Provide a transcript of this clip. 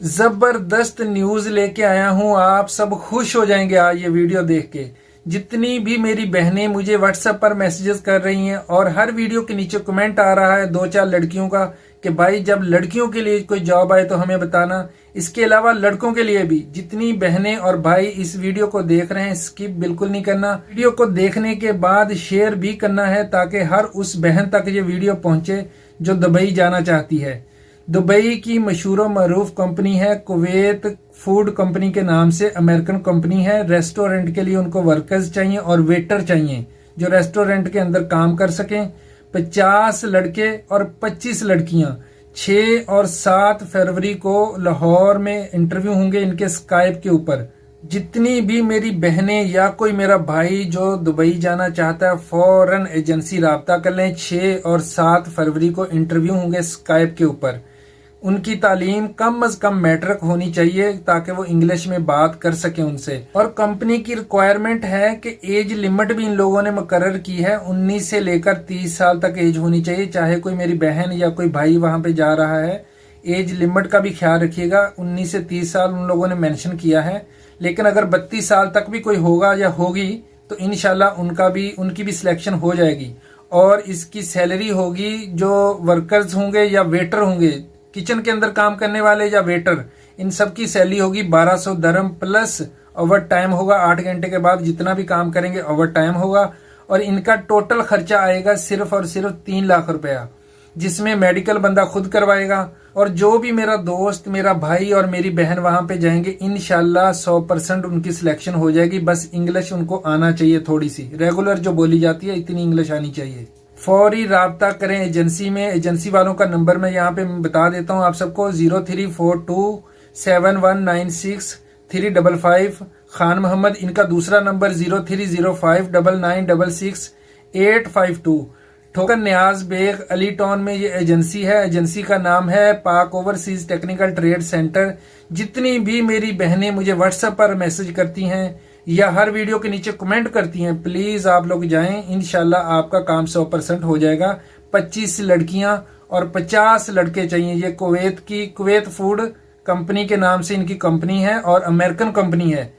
जबरदस्त न्यूज लेके आया हूं, आप सब खुश हो जाएंगे आज ये वीडियो देख के। जितनी भी मेरी बहनें मुझे व्हाट्सएप पर मैसेजेस कर रही हैं और हर वीडियो के नीचे कमेंट आ रहा है 2-4 लड़कियों का कि भाई जब लड़कियों के लिए कोई जॉब आए तो हमें बताना। इसके अलावा लड़कों के लिए भी जितनी बहनें और भाई इस वीडियो को देख रहे हैं स्किप बिल्कुल नहीं करना। वीडियो को देखने के बाद शेयर भी करना है ताकि हर उस बहन तक ये वीडियो पहुंचे जो दुबई जाना चाहती है। दुबई की मशहूर मरूफ कंपनी है कुवैत फूड कंपनी के नाम से, अमेरिकन कंपनी है। रेस्टोरेंट के लिए उनको वर्कर्स चाहिए और वेटर चाहिए जो रेस्टोरेंट के अंदर काम कर सकें। 50 लड़के और 25 लड़कियां 6 और 7 फरवरी को लाहौर में इंटरव्यू होंगे इनके स्काइप के ऊपर। जितनी भी मेरी बहनें या कोई मेरा भाई जो दुबई जाना चाहता है फौरन एजेंसी राब्ता कर लें। 6 और 7 फरवरी को इंटरव्यू होंगे स्काइप के ऊपर। उनकी तालीम कम अज कम मैट्रिक होनी चाहिए ताकि वो इंग्लिश में बात कर सके उनसे। और कंपनी की रिक्वायरमेंट है कि एज लिमिट भी इन लोगों ने मुकर्रर की है, 19 से लेकर 30 साल तक एज होनी चाहिए। चाहे कोई मेरी बहन या कोई भाई वहां पे जा रहा है, एज लिमिट का भी ख्याल रखिएगा। 19 से 30 साल उन लोगों ने मेंशन किया है, लेकिन अगर 32 साल तक भी कोई होगा या होगी तो इंशाल्लाह उनकी भी सिलेक्शन हो जाएगी। और इसकी सैलरी होगी, जो वर्कर्स होंगे या वेटर होंगे, किचन के अंदर काम करने वाले या वेटर, इन सब की सैलरी होगी 1200 दरम प्लस ओवर टाइम होगा। 8 घंटे के बाद जितना भी काम करेंगे ओवर टाइम होगा। और इनका टोटल खर्चा आएगा सिर्फ और सिर्फ 3 लाख रुपया, जिसमें मेडिकल बंदा खुद करवाएगा। और जो भी मेरा दोस्त, मेरा भाई और मेरी बहन वहां पे जाएंगे इंशाल्लाह 100% उनकी सिलेक्शन हो जाएगी। बस इंग्लिश उनको आना चाहिए, थोड़ी सी रेगुलर जो बोली जाती है इतनी इंग्लिश आनी चाहिए। फौरी राब्ता करें एजेंसी में। एजेंसी वालों का नंबर मैं यहाँ पे बता देता हूँ आप सबको, 03427196 खान मोहम्मद। इनका दूसरा नंबर 0305996852। ठोकर न्याज बेग अली टाउन में ये एजेंसी है। एजेंसी का नाम है पाक ओवरसीज टेक्निकल ट्रेड सेंटर। जितनी भी मेरी बहनें मुझे व्हाट्सएप पर मैसेज करती हैं या हर वीडियो के नीचे कमेंट करती हैं, प्लीज आप लोग जाएं, इंशाल्लाह आपका काम 100% हो जाएगा। 25 लड़कियां और 50 लड़के चाहिए। ये कुवैत फूड कंपनी के नाम से इनकी कंपनी है और अमेरिकन कंपनी है।